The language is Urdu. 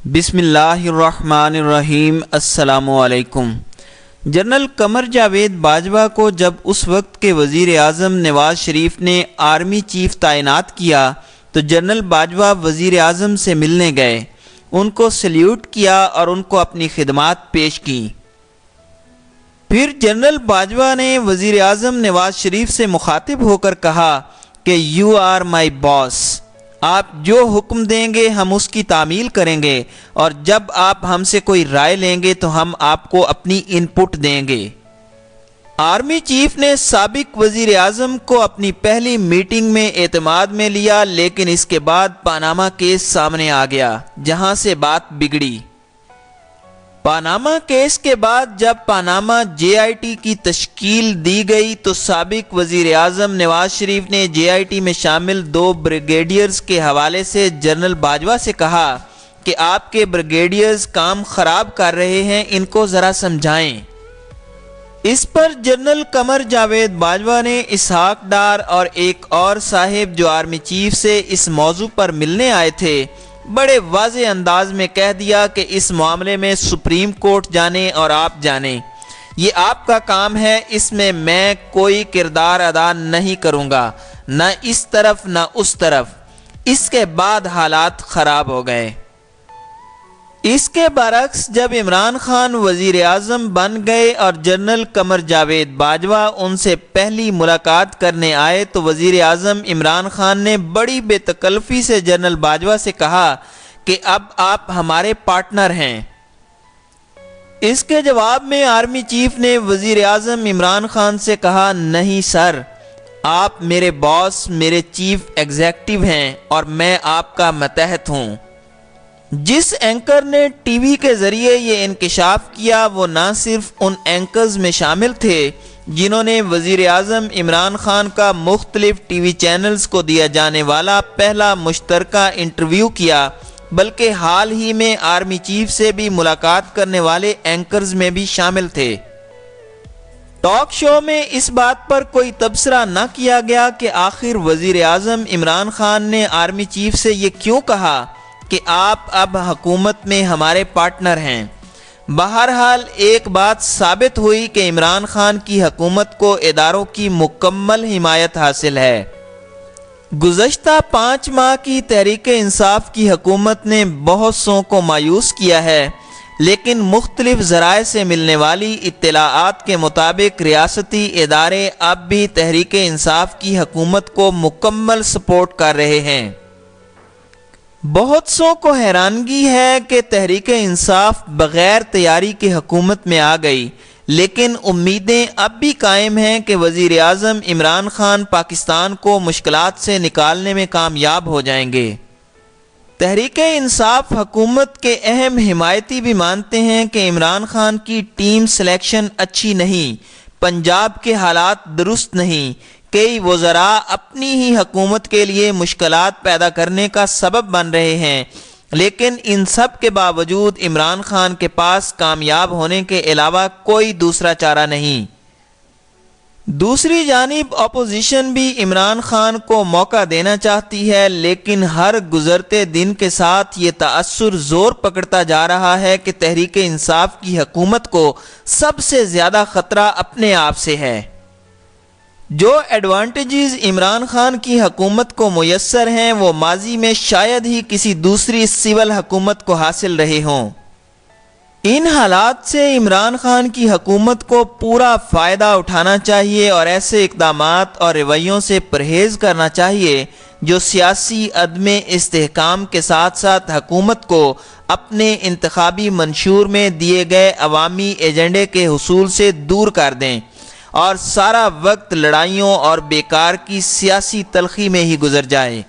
بسم اللہ الرحمن الرحیم۔ السلام علیکم۔ جنرل قمر جاوید باجوہ کو جب اس وقت کے وزیر اعظم نواز شریف نے آرمی چیف تعینات کیا تو جنرل باجوہ وزیر اعظم سے ملنے گئے، ان کو سلیوٹ کیا اور ان کو اپنی خدمات پیش کیں۔ پھر جنرل باجوہ نے وزیر اعظم نواز شریف سے مخاطب ہو کر کہا کہ یو آر مائی باس، آپ جو حکم دیں گے ہم اس کی تعمیل کریں گے، اور جب آپ ہم سے کوئی رائے لیں گے تو ہم آپ کو اپنی ان پٹ دیں گے۔ آرمی چیف نے سابق وزیر اعظم کو اپنی پہلی میٹنگ میں اعتماد میں لیا، لیکن اس کے بعد پاناما کیس سامنے آ گیا، جہاں سے بات بگڑی۔ پاناما کیس کے بعد جب پاناما جے آئی ٹی کی تشکیل دی گئی تو سابق وزیر اعظم نواز شریف نے جے آئی ٹی میں شامل 2 بریگیڈیئرز کے حوالے سے جنرل باجوہ سے کہا کہ آپ کے بریگیڈیئرز کام خراب کر رہے ہیں، ان کو ذرا سمجھائیں۔ اس پر جنرل قمر جاوید باجوہ نے اسحاق ڈار اور ایک اور صاحب جو آرمی چیف سے اس موضوع پر ملنے آئے تھے، بڑے واضح انداز میں کہہ دیا کہ اس معاملے میں سپریم کورٹ جانے اور آپ جانیں، یہ آپ کا کام ہے، اس میں کوئی کردار ادا نہیں کروں گا، نہ اس طرف نہ اس طرف۔ اس کے بعد حالات خراب ہو گئے۔ اس کے برعکس جب عمران خان وزیر اعظم بن گئے اور جنرل قمر جاوید باجوہ ان سے پہلی ملاقات کرنے آئے تو وزیر اعظم عمران خان نے بڑی بے تکلفی سے جنرل باجوہ سے کہا کہ اب آپ ہمارے پارٹنر ہیں۔ اس کے جواب میں آرمی چیف نے وزیر اعظم عمران خان سے کہا، نہیں سر، آپ میرے باس، میرے چیف ایگزیکٹو ہیں اور میں آپ کا ماتحت ہوں۔ جس اینکر نے ٹی وی کے ذریعے یہ انکشاف کیا وہ نہ صرف ان اینکرز میں شامل تھے جنہوں نے وزیر اعظم عمران خان کا مختلف ٹی وی چینلز کو دیا جانے والا پہلا مشترکہ انٹرویو کیا، بلکہ حال ہی میں آرمی چیف سے بھی ملاقات کرنے والے اینکرز میں بھی شامل تھے۔ ٹاک شو میں اس بات پر کوئی تبصرہ نہ کیا گیا کہ آخر وزیر اعظم عمران خان نے آرمی چیف سے یہ کیوں کہا کہ آپ اب حکومت میں ہمارے پارٹنر ہیں۔ بہرحال ایک بات ثابت ہوئی کہ عمران خان کی حکومت کو اداروں کی مکمل حمایت حاصل ہے۔ گزشتہ 5 ماہ کی تحریک انصاف کی حکومت نے بہت سوں کو مایوس کیا ہے، لیکن مختلف ذرائع سے ملنے والی اطلاعات کے مطابق ریاستی ادارے اب بھی تحریک انصاف کی حکومت کو مکمل سپورٹ کر رہے ہیں۔ بہت سوں کو حیرانگی ہے کہ تحریک انصاف بغیر تیاری کے حکومت میں آ گئی، لیکن امیدیں اب بھی قائم ہیں کہ وزیر اعظم عمران خان پاکستان کو مشکلات سے نکالنے میں کامیاب ہو جائیں گے۔ تحریک انصاف حکومت کے اہم حمایتی بھی مانتے ہیں کہ عمران خان کی ٹیم سلیکشن اچھی نہیں، پنجاب کے حالات درست نہیں، کئی وزراء اپنی ہی حکومت کے لیے مشکلات پیدا کرنے کا سبب بن رہے ہیں، لیکن ان سب کے باوجود عمران خان کے پاس کامیاب ہونے کے علاوہ کوئی دوسرا چارہ نہیں۔ دوسری جانب اپوزیشن بھی عمران خان کو موقع دینا چاہتی ہے، لیکن ہر گزرتے دن کے ساتھ یہ تاثر زور پکڑتا جا رہا ہے کہ تحریک انصاف کی حکومت کو سب سے زیادہ خطرہ اپنے آپ سے ہے۔ جو ایڈوانٹیجز عمران خان کی حکومت کو میسر ہیں وہ ماضی میں شاید ہی کسی دوسری سول حکومت کو حاصل رہے ہوں۔ ان حالات سے عمران خان کی حکومت کو پورا فائدہ اٹھانا چاہیے اور ایسے اقدامات اور رویوں سے پرہیز کرنا چاہیے جو سیاسی عدم استحکام کے ساتھ ساتھ حکومت کو اپنے انتخابی منشور میں دیے گئے عوامی ایجنڈے کے حصول سے دور کر دیں اور سارا وقت لڑائیوں اور بیکار کی سیاسی تلخی میں ہی گزر جائے۔